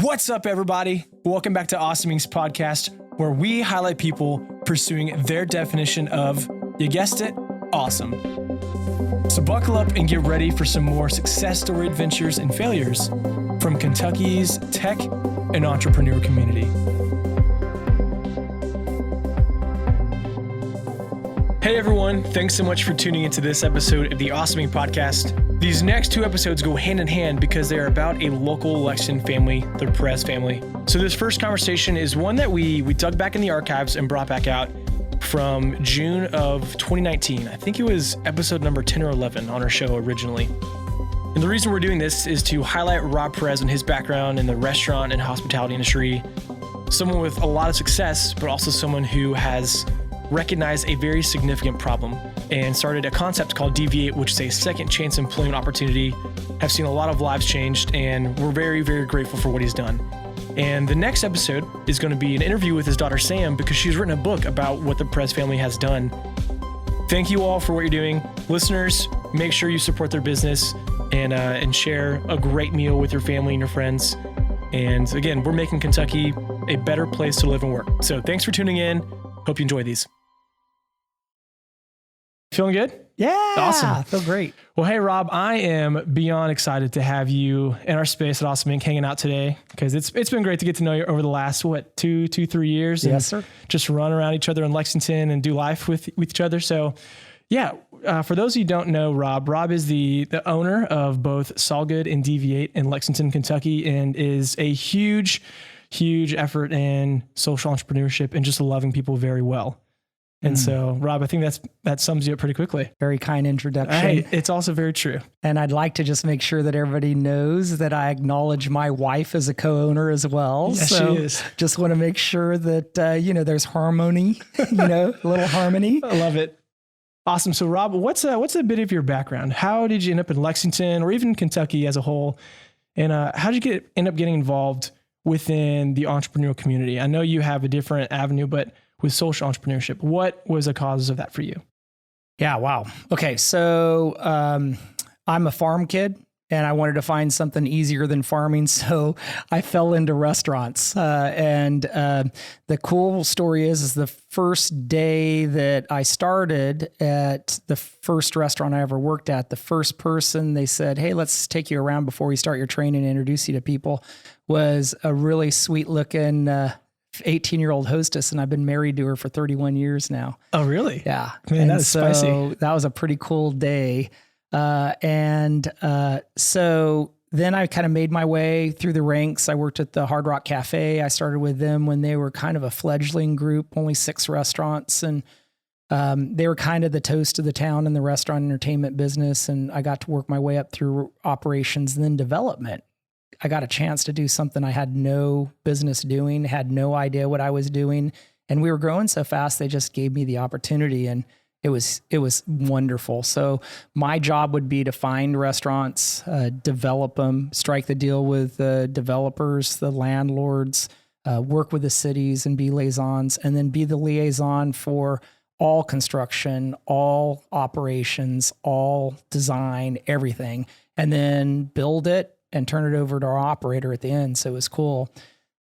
What's up, everybody? Welcome back to Awesoming's podcast, where we highlight people pursuing their definition of, you guessed it, awesome. So buckle up and get ready for some more success story adventures and failures from Kentucky's tech and entrepreneur community. Hey everyone, thanks so much for tuning into this episode of the Awesoming podcast. These next two episodes go hand in hand because they are about a local Lexington family, the Perez family. So this first conversation is one that we dug back in the archives and brought back out from June of 2019. I think it was episode number 10 or 11 on our show originally. And the reason we're doing this is to highlight Rob Perez and his background in the restaurant and hospitality industry. Someone with a lot of success, but also someone who has recognized a very significant problem and started a concept called Dv8, which is a second chance employment opportunity. Have seen a lot of lives changed, and we're very, very grateful for what he's done. And the next episode is going to be an interview with his daughter, Sam, because she's written a book about what the Perez family has done. Thank you all for what you're doing. Listeners, make sure you support their business and share a great meal with your family and your friends. And again, we're making Kentucky a better place to live and work. So thanks for tuning in. Hope you enjoy these. Feeling good? Yeah. Awesome. I feel great. Well, hey, Rob, I am beyond excited to have you in our space at Awesome Inc. hanging out today, because it's been great to get to know you over the last, 3 years. Yes, sir. Just run around each other in Lexington and do life with each other. So yeah, for those of you who don't know Rob is the owner of both Solgood and Dv8 in Lexington, Kentucky, and is a huge effort in social entrepreneurship and just loving people very well. And so, Rob, I think that sums you up pretty quickly. Very kind introduction. It's also very true. And I'd like to just make sure that everybody knows that I acknowledge my wife as a co-owner as well. Yes, so she is. Just want to make sure that, there's harmony, a little harmony. I love it. Awesome. So, Rob, what's a bit of your background? How did you end up in Lexington or even Kentucky as a whole? And how did you end up getting involved within the entrepreneurial community? I know you have a different avenue, but with social entrepreneurship, what was the causes of that for you? Yeah. Wow. Okay. So I'm a farm kid and I wanted to find something easier than farming. So I fell into restaurants. And the cool story is the first day that I started at the first restaurant I ever worked at, the first person they said, hey, let's take you around before we start your training and introduce you to people, was a really sweet looking 18-year-old hostess, and I've been married to her for 31 years now. Oh, really? Yeah. Man, that is spicy. That was a pretty cool day. So then I kind of made my way through the ranks. I worked at the Hard Rock Cafe. I started with them when they were kind of a fledgling group, only 6 restaurants. And they were kind of the toast of the town in the restaurant entertainment business. And I got to work my way up through operations and then development. I got a chance to do something I had no business doing, had no idea what I was doing. And we were growing so fast, they just gave me the opportunity, and it was wonderful. So my job would be to find restaurants, develop them, strike the deal with the developers, the landlords, work with the cities and be liaisons, and then be the liaison for all construction, all operations, all design, everything, and then build it and turn it over to our operator at the end. So it was cool.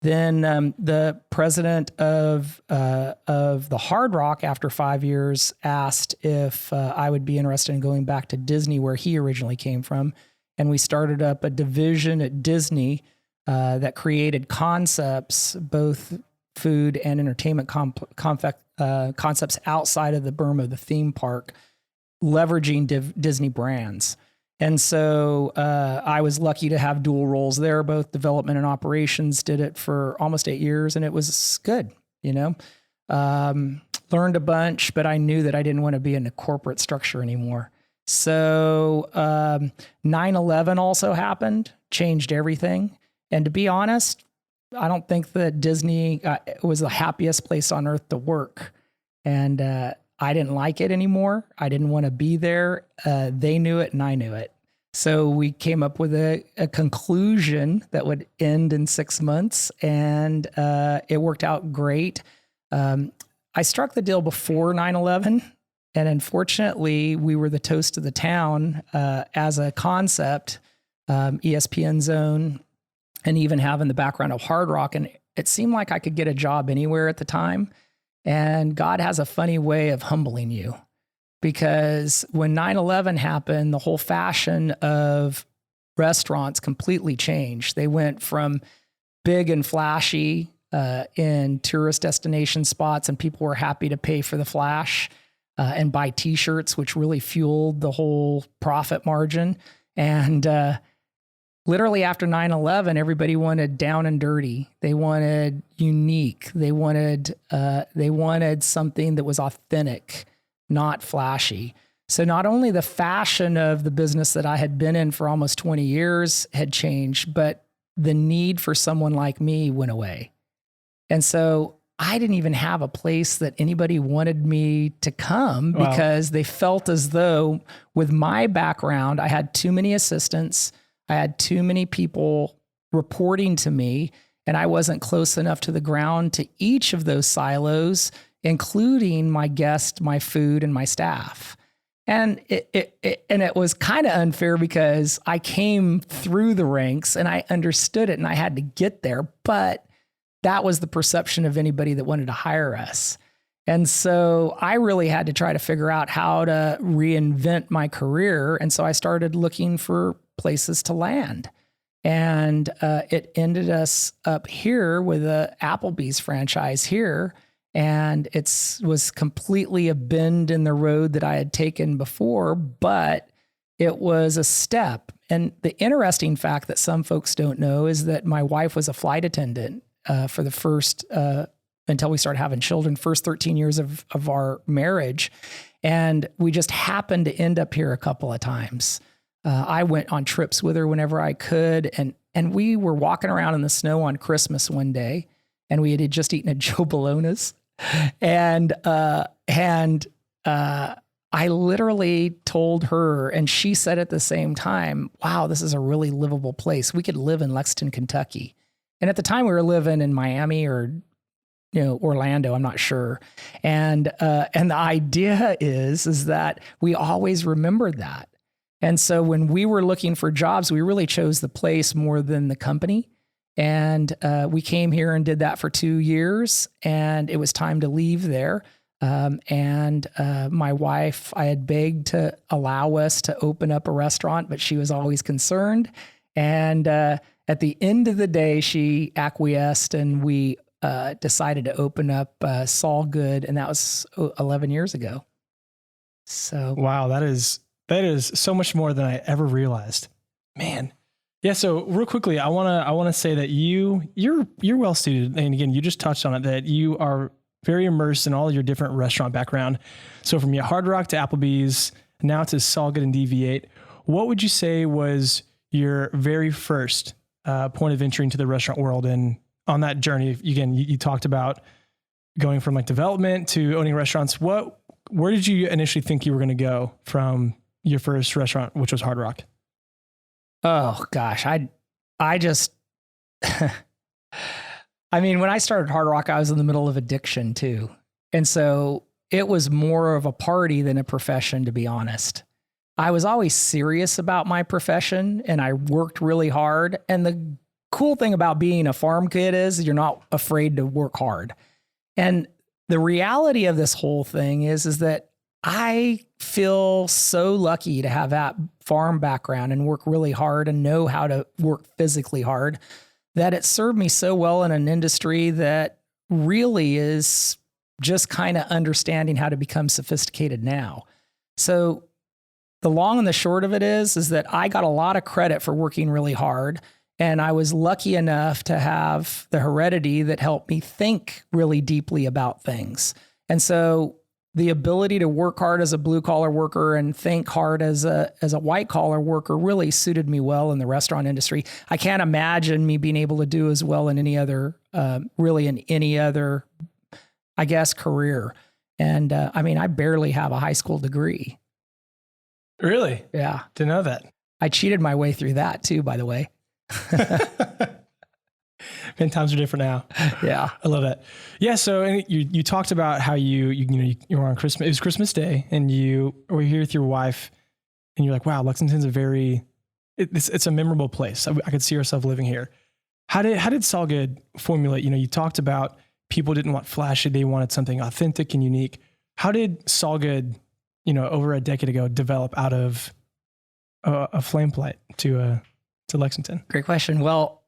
Then the president of the Hard Rock, after 5 years, asked if I would be interested in going back to Disney, where he originally came from. And we started up a division at Disney that created concepts, both food and entertainment concepts outside of the berm of the theme park, leveraging Disney brands. And so I was lucky to have dual roles there, both development and operations. Did it for almost 8 years, and it was good, Learned a bunch, but I knew that I didn't want to be in a corporate structure anymore. So 9/11 also happened, changed everything. And to be honest, I don't think that Disney was the happiest place on earth to work. And I didn't like it anymore. I didn't want to be there. They knew it and I knew it. So we came up with a conclusion that would end in 6 months, and it worked out great. I struck the deal before 9/11, and unfortunately, we were the toast of the town as a concept. ESPN Zone and even having the background of Hard Rock. And it seemed like I could get a job anywhere at the time. And God has a funny way of humbling you, because when 9/11 happened, the whole fashion of restaurants completely changed. They went from big and flashy in tourist destination spots, and people were happy to pay for the flash and buy T-shirts, which really fueled the whole profit margin. And literally after 9/11, everybody wanted down and dirty. They wanted unique. They wanted something that was authentic, not flashy. So not only the fashion of the business that I had been in for almost 20 years had changed, but the need for someone like me went away. And so I didn't even have a place that anybody wanted me to come, because they felt as though with my background, I had too many assistants. I had too many people reporting to me, and I wasn't close enough to the ground to each of those silos, including my guests, my food, and my staff. And it was kind of unfair, because I came through the ranks and I understood it and I had to get there, but that was the perception of anybody that wanted to hire us. And so I really had to try to figure out how to reinvent my career. And so I started looking for places to land. And it ended us up here with a Applebee's franchise here. And it was completely a bend in the road that I had taken before, but it was a step. And the interesting fact that some folks don't know is that my wife was a flight attendant for the first, until we started having children, first 13 years of our marriage. And we just happened to end up here a couple of times. I went on trips with her whenever I could. And we were walking around in the snow on Christmas one day, and we had just eaten at Joe Bologna's. And I literally told her, and she said at the same time, wow, this is a really livable place. We could live in Lexington, Kentucky. And at the time we were living in Miami or, Orlando, I'm not sure. And the idea is that we always remembered that. And so when we were looking for jobs, we really chose the place more than the company. And we came here and did that for 2 years, and it was time to leave there. And my wife, I had begged to allow us to open up a restaurant, but she was always concerned. And at the end of the day, she acquiesced, and we decided to open up Saul Good, and that was 11 years ago. So wow, that is so much more than I ever realized, man. Yeah. So real quickly, I want to say that you're well suited. And again, you just touched on it, that you are very immersed in all your different restaurant background. So from your Hard Rock to Applebee's, now to Saul Good and Dv8, what would you say was your very first point of entry into the restaurant world? And on that journey, again, you talked about going from like development to owning restaurants. Where did you initially think you were going to go from your first restaurant, which was Hard Rock? Oh gosh, I just, I mean, when I started Hard Rock, I was in the middle of addiction too. And so it was more of a party than a profession, to be honest. I was always serious about my profession, and I worked really hard. And the cool thing about being a farm kid is you're not afraid to work hard. And the reality of this whole thing is that I feel so lucky to have that farm background and work really hard and know how to work physically hard, that it served me so well in an industry that really is just kind of understanding how to become sophisticated now. So the long and the short of it is that I got a lot of credit for working really hard. And I was lucky enough to have the heredity that helped me think really deeply about things. And so the ability to work hard as a blue collar worker and think hard as a white collar worker really suited me well in the restaurant industry. I can't imagine me being able to do as well in any other, I guess, career. And I mean, I barely have a high school degree. Really? Yeah. Didn't know that. I cheated my way through that too, by the way. Man, times are different now. Yeah. I love that. Yeah. So you talked about how you were on Christmas. It was Christmas Day, and you were here with your wife, and you're like, wow, Lexington's it's a memorable place. I could see ourselves living here. How did Saul Good formulate? You talked about people didn't want flashy; they wanted something authentic and unique. How did Saul Good, over a decade ago, develop out of a flame plight to Lexington? Great question. Well,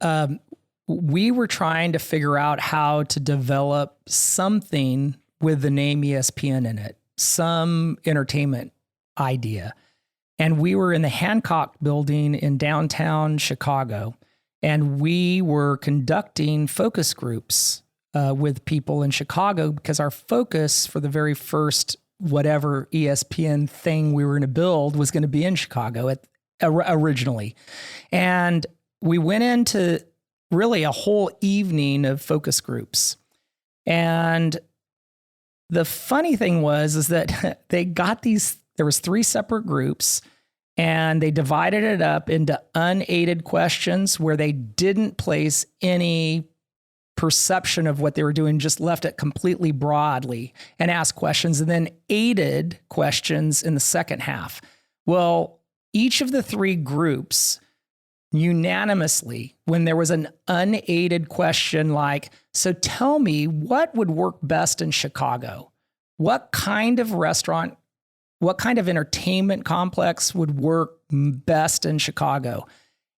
we were trying to figure out how to develop something with the name ESPN in it, some entertainment idea. And we were in the Hancock building in downtown Chicago, and we were conducting focus groups with people in Chicago because our focus for the very first whatever ESPN thing we were going to build was going to be in Chicago originally. And we went into really a whole evening of focus groups. And the funny thing is that they got there was 3 separate groups, and they divided it up into unaided questions where they didn't place any perception of what they were doing, just left it completely broadly and asked questions, and then aided questions in the second half. Well, each of the 3 groups unanimously, when there was an unaided question like, so tell me what would work best in Chicago? What kind of restaurant, what kind of entertainment complex would work best in Chicago?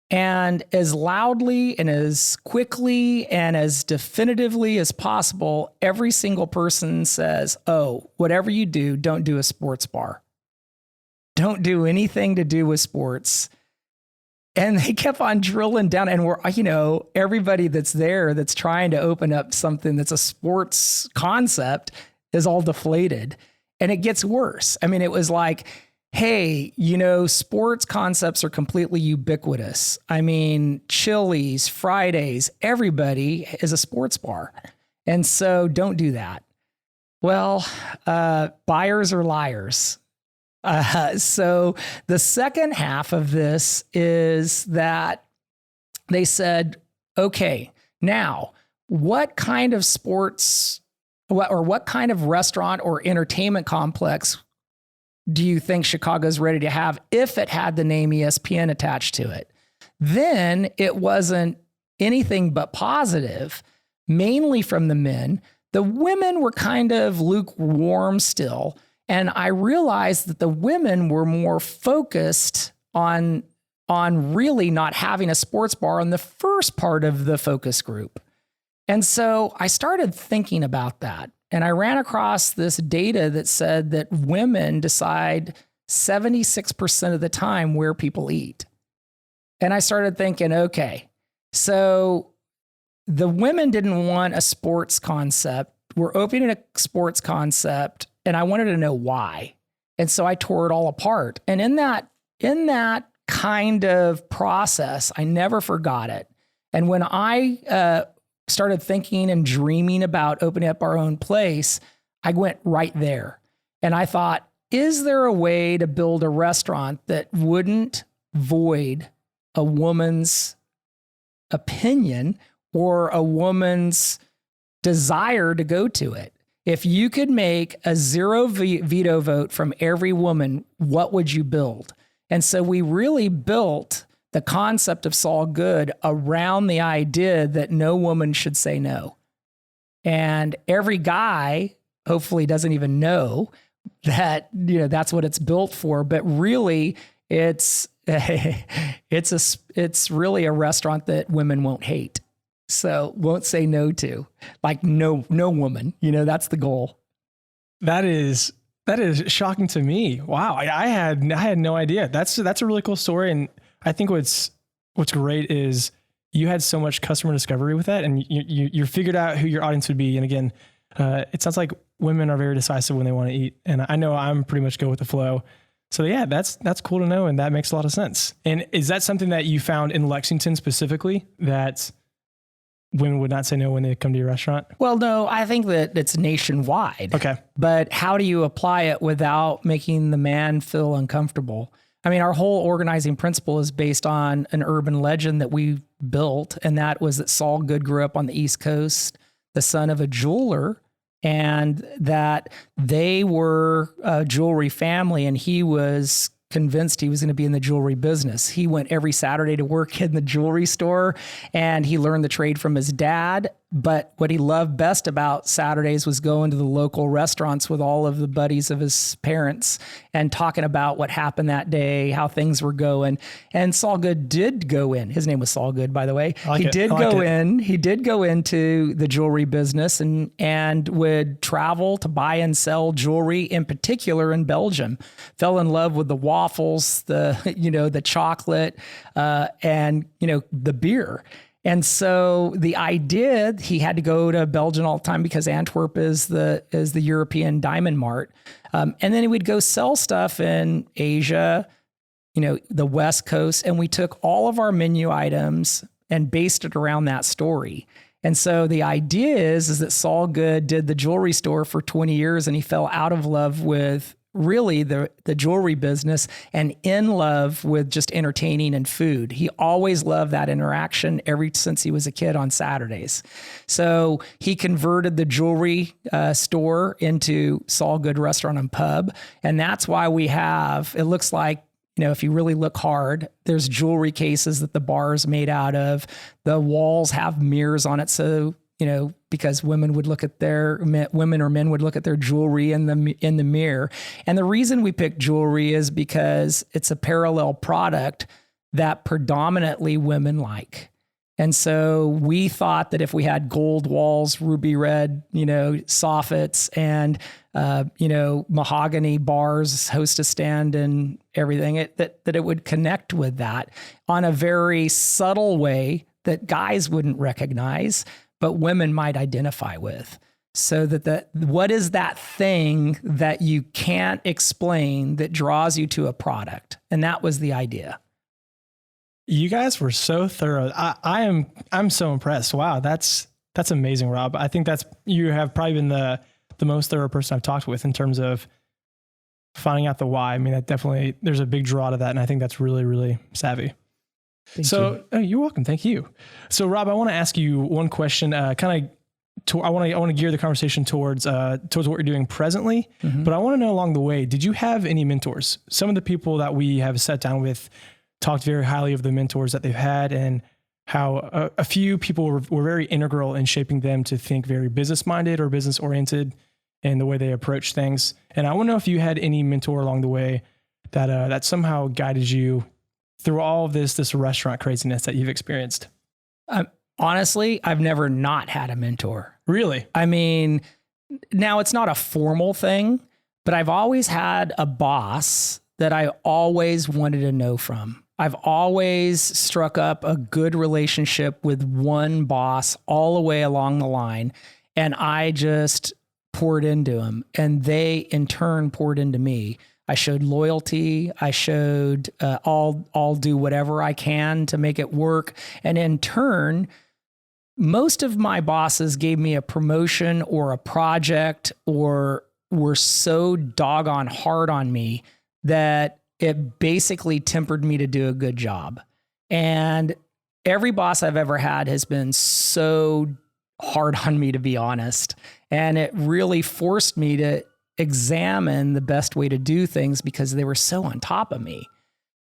And as loudly and as quickly and as definitively as possible, every single person says, oh, whatever you do, don't do a sports bar. Don't do anything to do with sports. And they kept on drilling down, and everybody that's there that's trying to open up something that's a sports concept is all deflated. And it gets worse. I mean, it was like, hey, sports concepts are completely ubiquitous. I mean, Chili's, Fridays, everybody is a sports bar. And so don't do that. Well, buyers are liars. So the second half of this is that they said, okay, now what kind of what kind of restaurant or entertainment complex do you think Chicago's ready to have if it had the name ESPN attached to it? Then it wasn't anything but positive, mainly from the men. The women were kind of lukewarm still. And I realized that the women were more focused on really not having a sports bar in the first part of the focus group. And so I started thinking about that. And I ran across this data that said that women decide 76% of the time where people eat. And I started thinking, okay, so the women didn't want a sports concept. We're opening a sports concept, and I wanted to know why. And so I tore it all apart. And in that kind of process, I never forgot it. And when I started thinking and dreaming about opening up our own place, I went right there. And I thought, is there a way to build a restaurant that wouldn't void a woman's opinion or a woman's desire to go to it? If you could make a 0 veto vote from every woman, what would you build? And so we really built the concept of Saul Good around the idea that no woman should say no. And every guy hopefully doesn't even know that, that's what it's built for. But really, it's really a restaurant that women won't hate. So won't say no to, like no woman, that's the goal. That is shocking to me. Wow. I had no idea. That's a really cool story. And I think what's great is you had so much customer discovery with that, and you figured out who your audience would be. And again, it sounds like women are very decisive when they want to eat. And I know I'm pretty much go with the flow. So yeah, that's cool to know. And that makes a lot of sense. And is that something that you found in Lexington specifically, that women would not say no when they come to your restaurant? Well, no, I think that it's nationwide. Okay. But how do you apply it without making the man feel uncomfortable? I mean, our whole organizing principle is based on an urban legend that we built, and that was that Saul Good grew up on the East Coast, the son of a jeweler, and that they were a jewelry family, and he was convinced he was going to be in the jewelry business. He went every Saturday to work in the jewelry store, and he learned the trade from his dad. But what he loved best about Saturdays was going to the local restaurants with all of the buddies of his parents and talking about what happened that day, how things were going. And Saul Good did go in. His name was Saul Good, by the way. He did go into the jewelry business and would travel to buy and sell jewelry, in particular in Belgium. Fell in love with the waffles, the chocolate, and the beer. And so the idea, he had to go to Belgium all the time because Antwerp is the European diamond mart. And then he would go sell stuff in Asia, the West Coast. And we took all of our menu items and based it around that story. And so the idea is that Saul Good did the jewelry store for 20 years and he fell out of love with really the jewelry business and in love with just entertaining and food. He always loved that interaction ever since he was a kid on Saturdays. So he converted the jewelry store into Saul Good Restaurant and Pub. And that's why we have, it looks like, if you really look hard, there's jewelry cases that the bar is made out of. The walls have mirrors on it. So, because women or men would look at their jewelry in the mirror. And the reason we picked jewelry is because it's a parallel product that predominantly women like. And so we thought that if we had gold walls, ruby red, soffits, and mahogany bars, hostess stand, and everything, that it would connect with that on a very subtle way that guys wouldn't recognize, but women might identify with. So that what is that thing that you can't explain that draws you to a product? And that was the idea. You guys were so thorough. I'm so impressed. Wow, that's amazing, Rob. I think you have probably been the most thorough person I've talked with in terms of finding out the why. I mean, that definitely, there's a big draw to that, and I think that's really, really savvy. Thank you. Oh, you're welcome. Thank you. So, Rob, I want to ask you one question. I want to gear the conversation towards what you're doing presently. Mm-hmm. But I want to know along the way, did you have any mentors? Some of the people that we have sat down with talked very highly of the mentors that they've had, and how a few people were very integral in shaping them to think very business minded or business oriented in the way they approach things. And I want to know if you had any mentor along the way that somehow guided you through all of this restaurant craziness that you've experienced. Honestly, I've never not had a mentor. Really? I mean, now it's not a formal thing, but I've always had a boss that I always wanted to know from. I've always struck up a good relationship with one boss all the way along the line, and I just poured into them, and they in turn poured into me. I showed loyalty. I showed I'll do whatever I can to make it work. And in turn, most of my bosses gave me a promotion or a project or were so doggone hard on me that it basically tempered me to do a good job. And every boss I've ever had has been so hard on me, to be honest. And it really forced me to examine the best way to do things because they were so on top of me.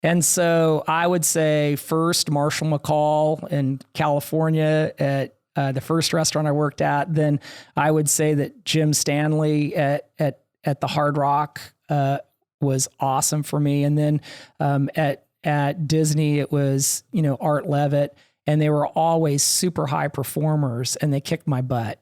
And so I would say first Marshall McCall in California at the first restaurant I worked at. Then I would say that Jim Stanley at the Hard Rock was awesome for me. And then at Disney, it was, Art Levitt, and they were always super high performers and they kicked my butt.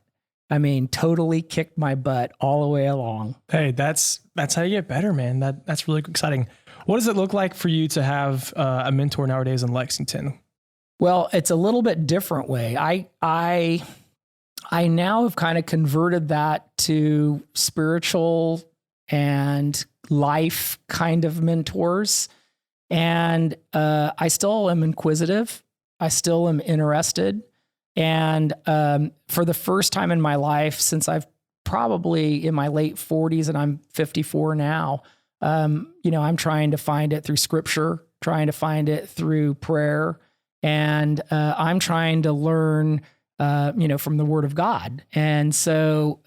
I mean, totally kicked my butt all the way along. Hey, that's how you get better, man. That's really exciting. What does it look like for you to have a mentor nowadays in Lexington? Well, it's a little bit different way. I now have kind of converted that to spiritual and life kind of mentors. And I still am inquisitive. I still am interested. And for the first time in my life, since I've probably in my late 40s and I'm 54 now, I'm trying to find it through scripture, trying to find it through prayer. And I'm trying to learn, from the Word of God. And so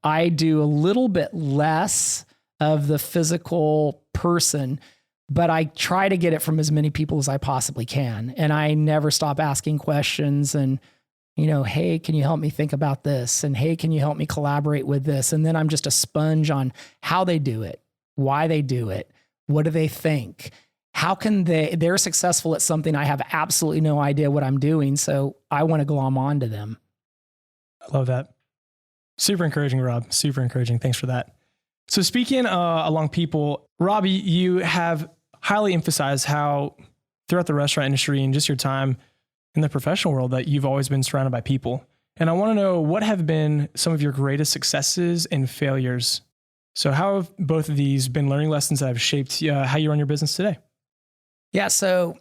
I do a little bit less of the physical person, but I try to get it from as many people as I possibly can. And I never stop asking questions and, hey, can you help me think about this? And hey, can you help me collaborate with this? And then I'm just a sponge on how they do it, why they do it, what do they think? How can they're successful at something I have absolutely no idea what I'm doing. So I want to glom onto them. I love that. Super encouraging, Rob. Super encouraging. Thanks for that. So speaking along people, Robbie, you have highly emphasized how throughout the restaurant industry and just your time in the professional world that you've always been surrounded by people. And I want to know what have been some of your greatest successes and failures. So how have both of these been learning lessons that have shaped how you run your business today? Yeah. So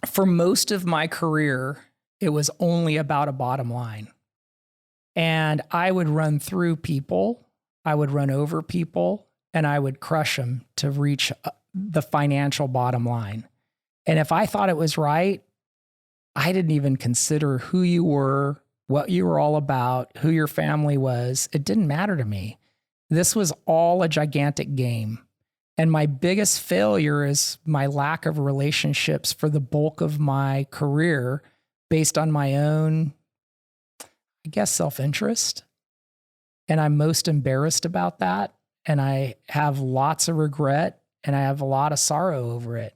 for most of my career, it was only about a bottom line. And I would run through people, I would run over people, and I would crush them to reach the financial bottom line. And if I thought it was right, I didn't even consider who you were, what you were all about, who your family was. It didn't matter to me. This was all a gigantic game. And my biggest failure is my lack of relationships for the bulk of my career based on my own, I guess, self-interest. And I'm most embarrassed about that. And I have lots of regret and I have a lot of sorrow over it.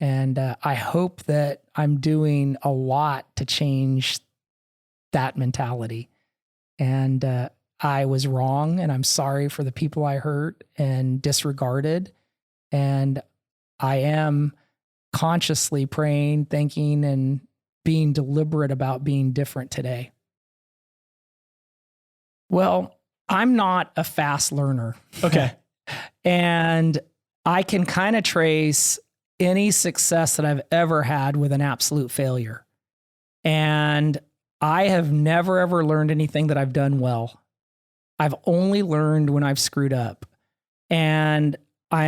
And I hope that I'm doing a lot to change that mentality. And I was wrong, and I'm sorry for the people I hurt and disregarded. And I am consciously praying, thinking, and being deliberate about being different today. Well, I'm not a fast learner. Okay. And I can kind of trace any success that I've ever had with an absolute failure. And I have never, ever learned anything that I've done well. I've only learned when I've screwed up. And I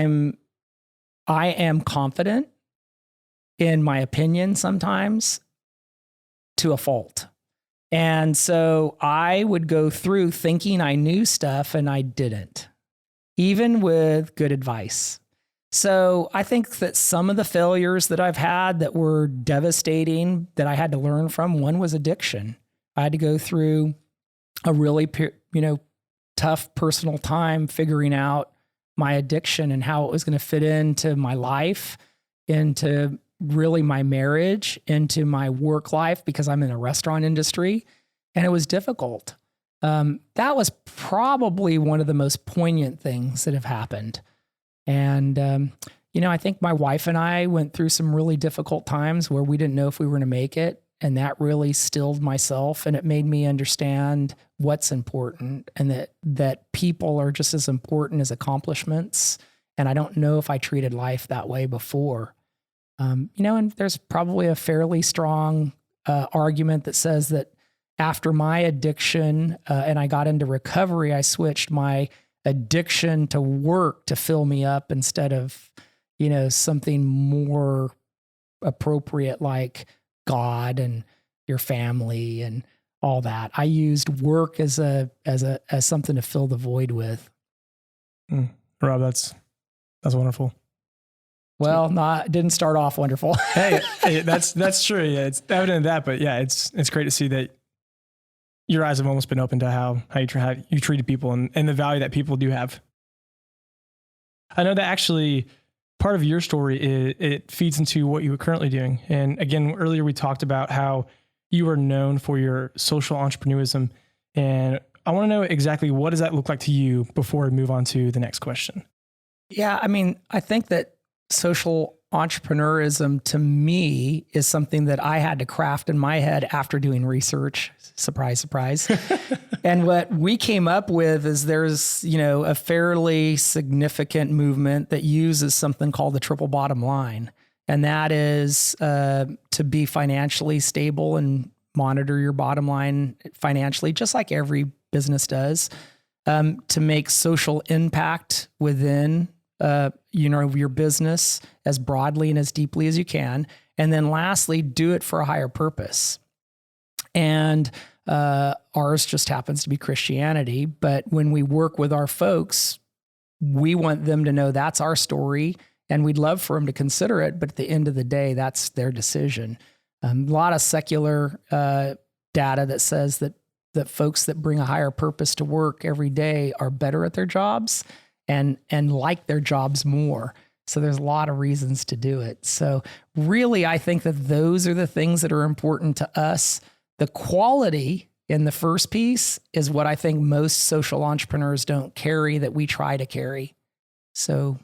am confident in my opinion sometimes to a fault. And so I would go through thinking I knew stuff and I didn't, even with good advice. So I think that some of the failures that I've had that were devastating that I had to learn from, one was addiction. I had to go through a really, tough personal time figuring out my addiction and how it was going to fit into my life, into really my marriage, into my work life, because I'm in the restaurant industry, and it was difficult. That was probably one of the most poignant things that have happened. And, I think my wife and I went through some really difficult times where we didn't know if we were going to make it. And that really stilled myself, and it made me understand what's important, and that people are just as important as accomplishments. And I don't know if I treated life that way before. And there's probably a fairly strong argument that says that after my addiction and I got into recovery, I switched my addiction to work to fill me up instead of, something more appropriate like God and your family and all that. I used work as something to fill the void with. Rob, that's wonderful. Well, didn't start off wonderful. hey, that's true. Yeah, it's evident in that, but yeah, it's great to see that your eyes have almost been open to how you treated people and the value that people do have. I know that actually part of your story it feeds into what you are currently doing. And again, earlier we talked about how you are known for your social entrepreneurism, and I want to know exactly what does that look like to you before we move on to the next question. Yeah, I think that social entrepreneurism to me is something that I had to craft in my head after doing research. Surprise, surprise. And what we came up with is there's, a fairly significant movement that uses something called the triple bottom line. And that is to be financially stable and monitor your bottom line financially, just like every business does, to make social impact within your business as broadly and as deeply as you can. And then lastly, do it for a higher purpose. And ours just happens to be Christianity. But when we work with our folks, we want them to know that's our story And we'd love for them to consider it, but at the end of the day, that's their decision. A lot of secular data that says that folks that bring a higher purpose to work every day are better at their jobs and like their jobs more. So there's a lot of reasons to do it. So really, I think that those are the things that are important to us. The quality in the first piece is what I think most social entrepreneurs don't carry that we try to carry. So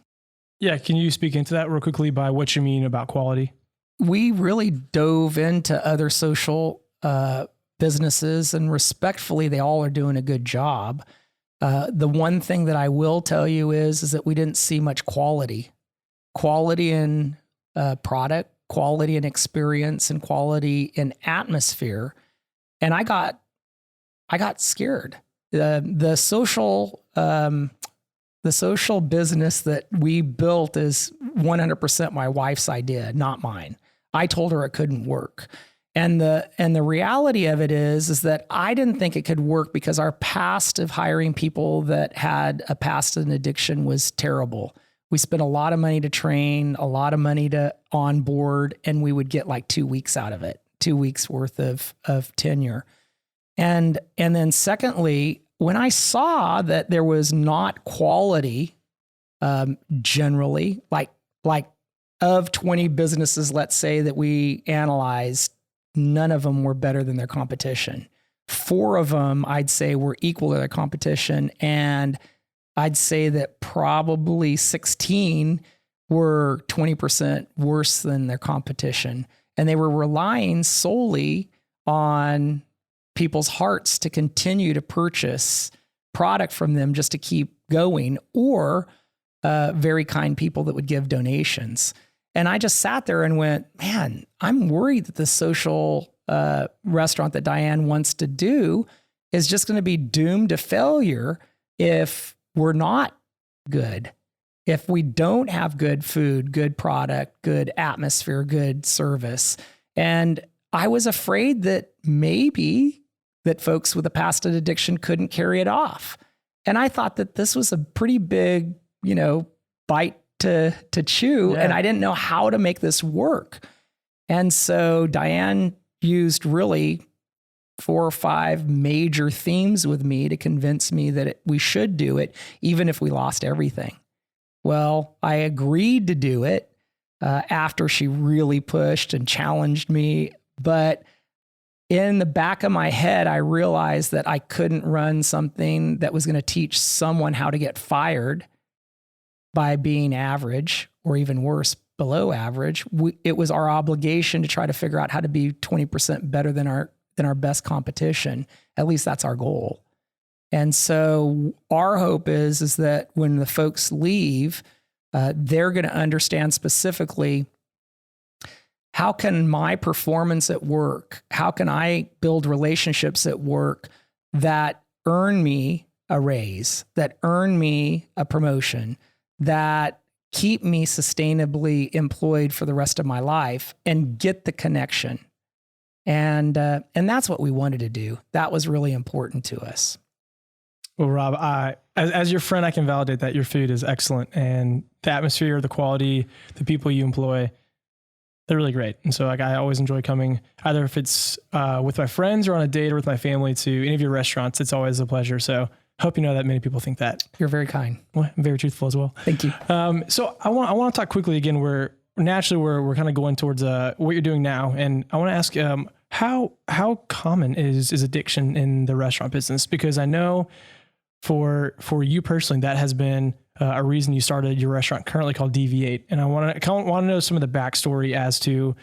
yeah, can you speak into that real quickly by what you mean about quality? We really dove into other social businesses, and respectfully, they all are doing a good job. The one thing that I will tell you is that we didn't see much quality in product, quality in experience, and quality in atmosphere. And I got scared. The social business that we built is 100% my wife's idea, not mine. I told her it couldn't work. And the reality of it is that I didn't think it could work because our past of hiring people that had a past in addiction was terrible. We spent a lot of money to train, a lot of money to onboard, and we would get like 2 weeks out of it, 2 weeks worth of tenure. And then secondly, when I saw that there was not quality, generally, like of 20 businesses, let's say that we analyzed, none of them were better than their competition. 4 of them, I'd say, were equal to their competition. And I'd say that probably 16 were 20% worse than their competition. And they were relying solely on people's hearts to continue to purchase product from them just to keep going, or very kind people that would give donations. And I just sat there and went, man, I'm worried that the social restaurant that Diane wants to do is just going to be doomed to failure if we're not good. If we don't have good food, good product, good atmosphere, good service. And I was afraid that maybe that folks with a past addiction couldn't carry it off. And I thought that this was a pretty big, bite to chew. Yeah. And I didn't know how to make this work. And so Diane used really 4 or 5 major themes with me to convince me that we should do it, even if we lost everything. Well, I agreed to do it after she really pushed and challenged me. But in the back of my head, I realized that I couldn't run something that was going to teach someone how to get fired by being average, or even worse, below average. It was our obligation to try to figure out how to be 20% better than our best competition. At least that's our goal. And so our hope is that when the folks leave, they're going to understand specifically, how can my performance at work, how can I build relationships at work that earn me a raise, that earn me a promotion, that keep me sustainably employed for the rest of my life, and get the connection. And that's what we wanted to do. That was really important to us. Well, Rob, as your friend, I can validate that your food is excellent, and the atmosphere, the quality, the people you employ, they're really great. And so I always enjoy coming, either if it's with my friends or on a date or with my family, to any of your restaurants. It's always a pleasure. So hope you know that many people think that. You're very kind. Well, I'm very truthful as well. Thank you. So I want to talk quickly again. We're kind of going towards what you're doing now, and I want to ask how common is addiction in the restaurant business? Because I know for you personally, that has been a reason you started your restaurant currently called Dv8, and I want to know some of the backstory as to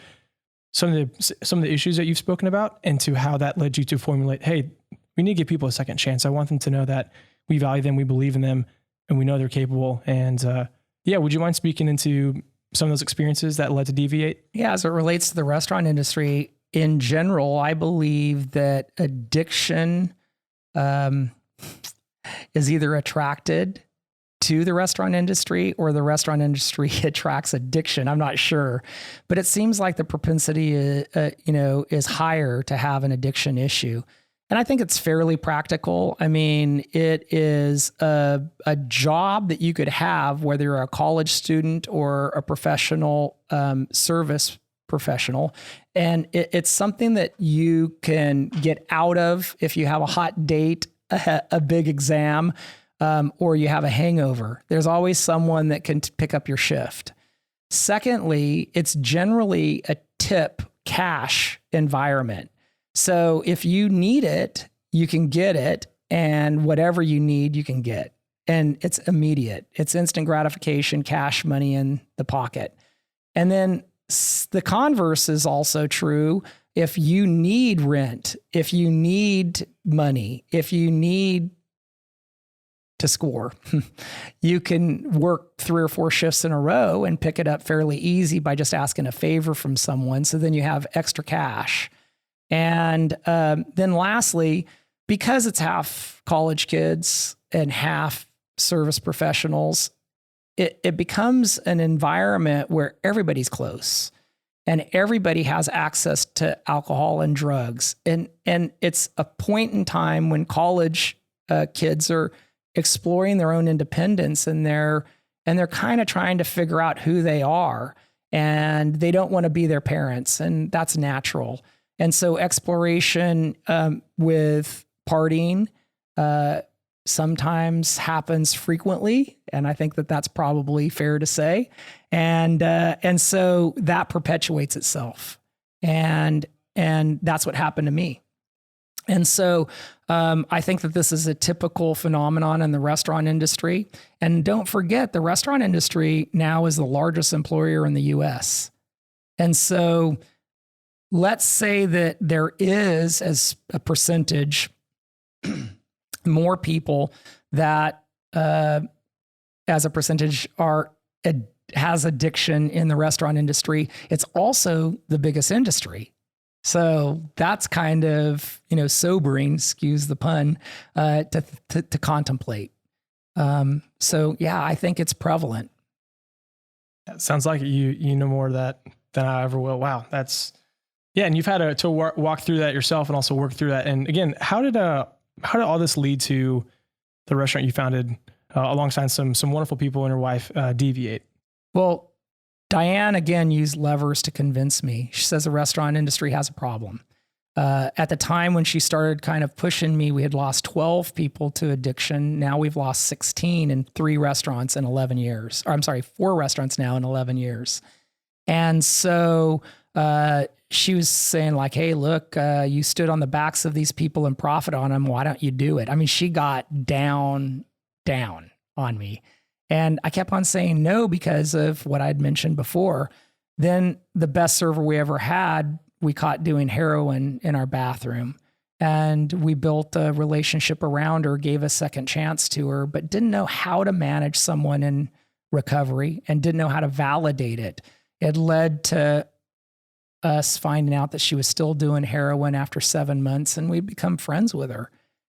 some of the issues that you've spoken about, and to how that led you to formulate, hey, we need to give people a second chance. I want them to know that we value them, we believe in them, and we know they're capable. And would you mind speaking into some of those experiences that led to Dv8? Yeah, as it relates to the restaurant industry in general, I believe that addiction is either attracted to the restaurant industry, or the restaurant industry attracts addiction. I'm not sure, but it seems like the propensity, is higher to have an addiction issue. And I think it's fairly practical. I mean, it is a job that you could have, whether you're a college student or a professional service professional. And it's something that you can get out of if you have a hot date, a big exam, or you have a hangover. There's always someone that can pick up your shift. Secondly, it's generally a tip cash environment. So if you need it, you can get it, and whatever you need, you can get. And it's immediate. It's instant gratification, cash money in the pocket. And then the converse is also true. If you need rent, if you need money, if you need to score, you can work 3 or 4 shifts in a row and pick it up fairly easy by just asking a favor from someone. So then you have extra cash. And then lastly, because it's half college kids and half service professionals, it becomes an environment where everybody's close and everybody has access to alcohol and drugs. And it's a point in time when college kids are exploring their own independence, and they're kind of trying to figure out who they are, and they don't want to be their parents, and that's natural. And so exploration with partying sometimes happens frequently, and I think that that's probably fair to say. And so that perpetuates itself, and that's what happened to me. And so I think that this is a typical phenomenon in the restaurant industry. And don't forget, the restaurant industry now is the largest employer in the U.S. And so let's say that there is, as a percentage, more people that, as a percentage, has addiction in the restaurant industry. It's also the biggest industry. So that's kind of, sobering, excuse the pun, to contemplate. So yeah, I think it's prevalent. It sounds like you know more of that than I ever will. Wow, that's and you've had to walk through that yourself and also work through that. And again, how did all this lead to the restaurant you founded alongside some wonderful people and your wife, Dv8? Well, Diane, again, used levers to convince me. She says the restaurant industry has a problem. At the time when she started kind of pushing me, we had lost 12 people to addiction. Now we've lost 16 in 3 restaurants in 11 years. Or I'm sorry, 4 restaurants now in 11 years. And so she was saying like, hey, look, you stood on the backs of these people and profit on them. Why don't you do it? I mean, she got down on me. And I kept on saying no because of what I'd mentioned before. Then the best server we ever had, we caught doing heroin in our bathroom. And we built a relationship around her, gave a second chance to her, but didn't know how to manage someone in recovery and didn't know how to validate it. It led to us finding out that she was still doing heroin after 7 months, and we'd become friends with her.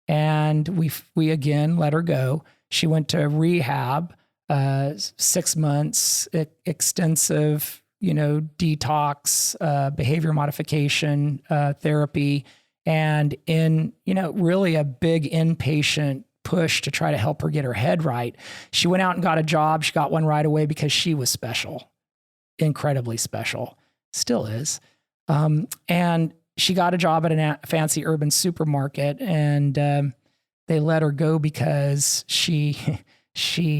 And we again let her go. She went to rehab. 6 months, extensive, detox, behavior modification, therapy, and in, really a big inpatient push to try to help her get her head right. She went out and got a job. She got one right away because she was special, incredibly special, still is. And she got a job at a fancy urban supermarket, and they let her go because she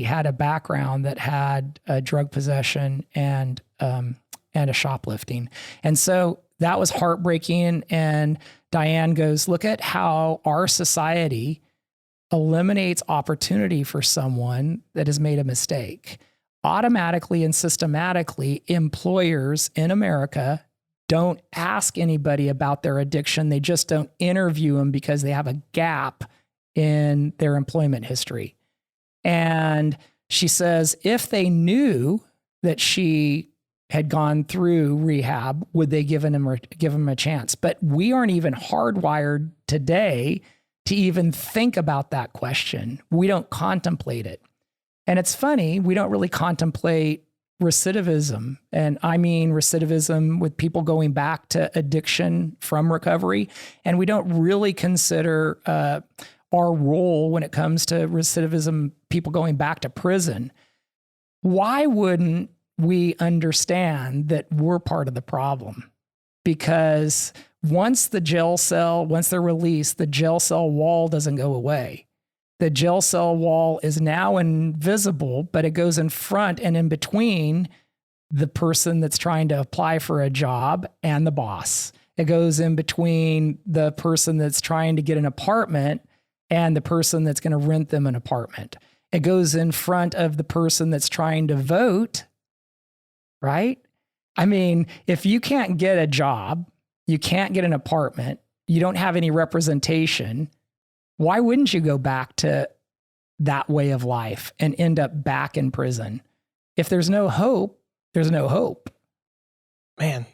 had a background that had drug possession and a shoplifting. And so that was heartbreaking. And Diane goes, look at how our society eliminates opportunity for someone that has made a mistake. Automatically and systematically, employers in America don't ask anybody about their addiction. They just don't interview them because they have a gap in their employment history. And she says, if they knew that she had gone through rehab, would they give him a chance? But we aren't even hardwired today to even think about that question. We don't contemplate it. And it's funny, we don't really contemplate recidivism. And I mean recidivism with people going back to addiction from recovery. And we don't really consider our role when it comes to recidivism, people going back to prison. Why wouldn't we understand that we're part of the problem? Because once they're released, the jail cell wall doesn't go away. The jail cell wall is now invisible, but it goes in front and in between the person that's trying to apply for a job and the boss. It goes in between the person that's trying to get an apartment and the person that's going to rent them an apartment. It goes in front of the person that's trying to vote, right? I mean, if you can't get a job, you can't get an apartment, you don't have any representation, why wouldn't you go back to that way of life and end up back in prison? If there's no hope, there's no hope. Man,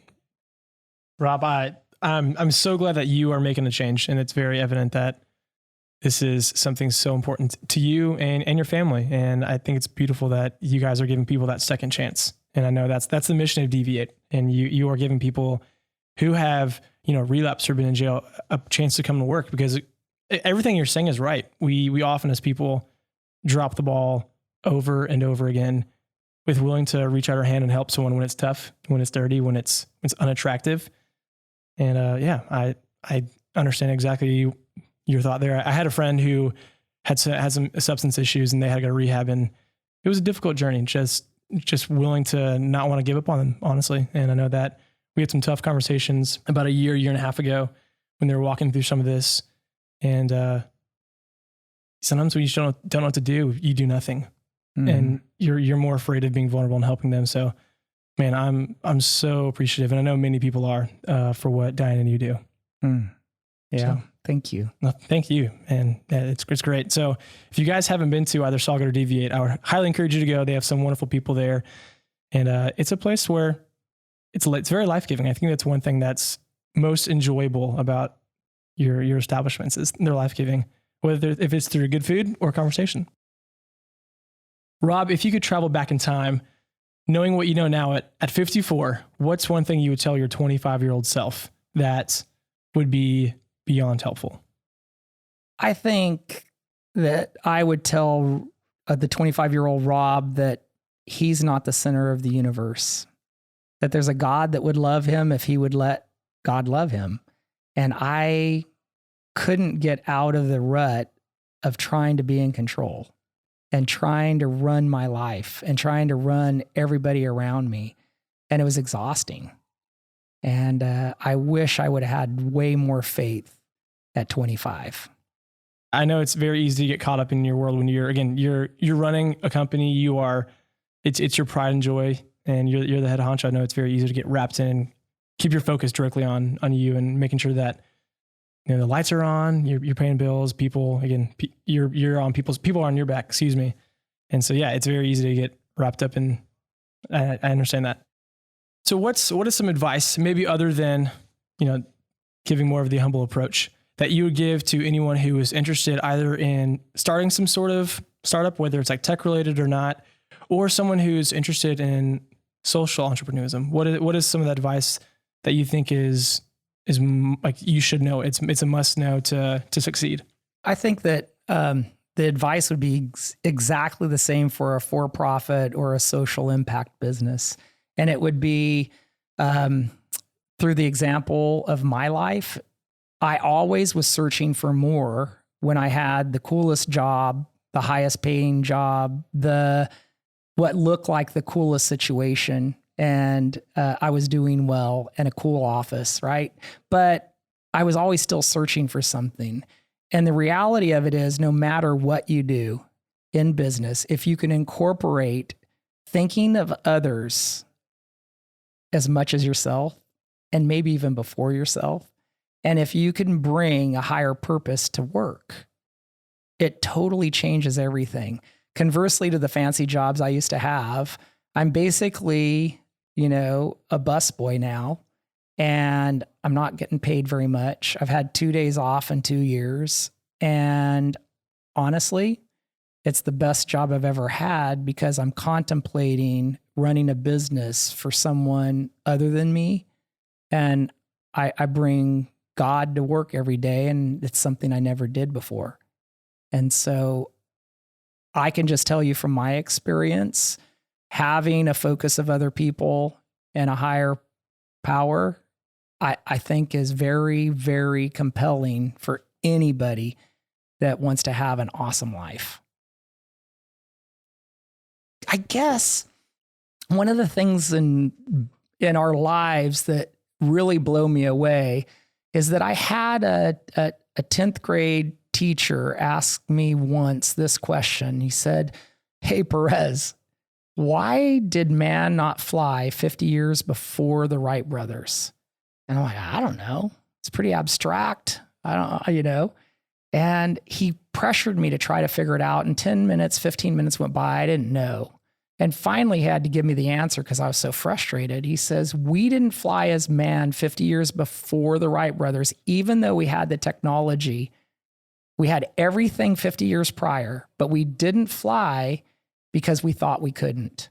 Rob, I'm so glad that you are making a change, and it's very evident that this is something so important to you and your family. And I think it's beautiful that you guys are giving people that second chance. And I know that's the mission of Dv8, and you are giving people who have, relapsed or been in jail a chance to come to work, because everything you're saying is right. We often as people drop the ball over and over again with willing to reach out our hand and help someone when it's tough, when it's dirty, when it's unattractive. And I understand exactly your thought there. I had a friend who had some substance issues, and they had to go to rehab, and it was a difficult journey, just willing to not want to give up on them, honestly. And I know that we had some tough conversations about a year and a half ago when they were walking through some of this. And sometimes when you don't know what to do, you do nothing. Mm-hmm. And you're more afraid of being vulnerable and helping them. So, man, I'm so appreciative, and I know many people are for what Diane and you do. Mm. Yeah, so, thank you. No, thank you, and it's great. So, if you guys haven't been to either Sauget or Dv8, I would highly encourage you to go. They have some wonderful people there, and it's a place where it's very life-giving. I think that's one thing that's most enjoyable about your establishments is they're life-giving, if it's through good food or conversation. Rob, if you could travel back in time, knowing what you know now at 54, what's one thing you would tell your 25-year-old self that would be beyond helpful? I think that I would tell the 25-year-old Rob that he's not the center of the universe, that there's a God that would love him if he would let God love him. And I couldn't get out of the rut of trying to be in control and trying to run my life and trying to run everybody around me. And it was exhausting. And I wish I would have had way more faith at 25. I know it's very easy to get caught up in your world when you're running a company. It's your pride and joy, and you're the head honcho. I know it's very easy to get wrapped in and keep your focus directly on you and making sure that the lights are on, you're paying bills, people you're on people are on your back, excuse me. And so, yeah, it's very easy to get wrapped up in, I understand that. So what is some advice, maybe other than, giving more of the humble approach, that you would give to anyone who is interested either in starting some sort of startup, whether it's like tech related or not, or someone who's interested in social entrepreneurship? What is some of that advice that you think is like you should know? It's a must know to succeed. I think that the advice would be exactly the same for a for-profit or a social impact business. And it would be through the example of my life. I always was searching for more when I had the coolest job, the highest paying job, what looked like the coolest situation. And I was doing well in a cool office, right? But I was always still searching for something. And the reality of it is, no matter what you do in business, if you can incorporate thinking of others as much as yourself, and maybe even before yourself, and if you can bring a higher purpose to work, it totally changes everything. Conversely to the fancy jobs I used to have, I'm basically a busboy now, and I'm not getting paid very much. I've had 2 days off in 2 years. And honestly, it's the best job I've ever had because I'm contemplating running a business for someone other than me. And I bring God to work every day, and it's something I never did before. And so I can just tell you from my experience, having a focus of other people and a higher power, I think is very, very compelling for anybody that wants to have an awesome life. I guess one of the things in our lives that really blow me away is that I had a 10th grade teacher ask me once this question. He said, "Hey, Perez, why did man not fly 50 years before the Wright brothers?" And I'm like, I don't know. It's pretty abstract. I don't. And he pressured me to try to figure it out. And 10 minutes, 15 minutes went by. I didn't know. And finally he had to give me the answer because I was so frustrated. He says, we didn't fly as man 50 years before the Wright brothers, even though we had the technology. We had everything 50 years prior, but we didn't fly because we thought we couldn't.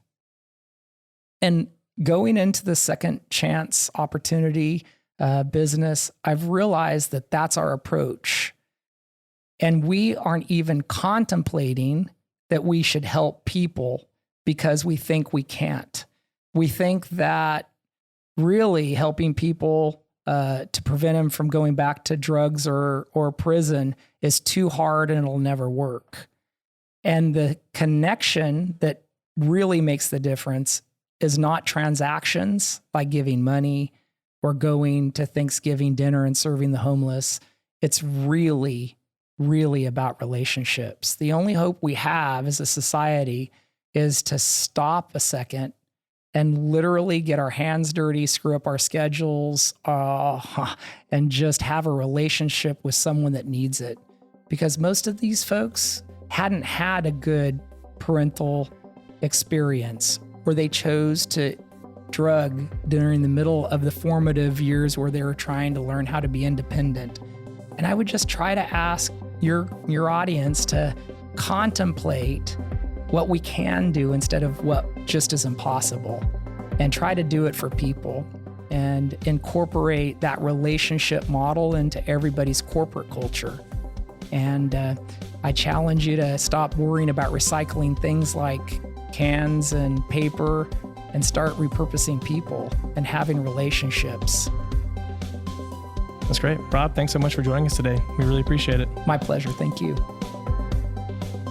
And going into the second chance opportunity business, I've realized that that's our approach. And we aren't even contemplating that we should help people because we think we can't. We think that really helping people to prevent them from going back to drugs or prison is too hard and it'll never work. And the connection that really makes the difference is not transactions like giving money or going to Thanksgiving dinner and serving the homeless. It's really, really about relationships. The only hope we have as a society is to stop a second and literally get our hands dirty, screw up our schedules, and just have a relationship with someone that needs it. Because most of these folks hadn't had a good parental experience, where they chose to drug during the middle of the formative years where they were trying to learn how to be independent. And I would just try to ask your audience to contemplate what we can do instead of what just is impossible, and try to do it for people and incorporate that relationship model into everybody's corporate culture. And I challenge you to stop worrying about recycling things like cans and paper and start repurposing people and having relationships. That's great. Rob, thanks so much for joining us today. We really appreciate it. My pleasure. Thank you.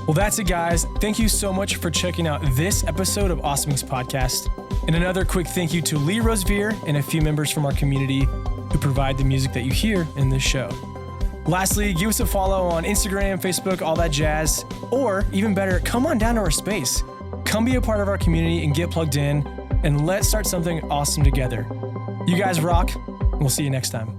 Well, that's it, guys. Thank you so much for checking out this episode of Awesomings Podcast. And another quick thank you to Lee Rosevear and a few members from our community who provide the music that you hear in this show. Lastly, give us a follow on Instagram, Facebook, all that jazz. Or even better, come on down to our space. Come be a part of our community and get plugged in, and let's start something awesome together. You guys rock, and we'll see you next time.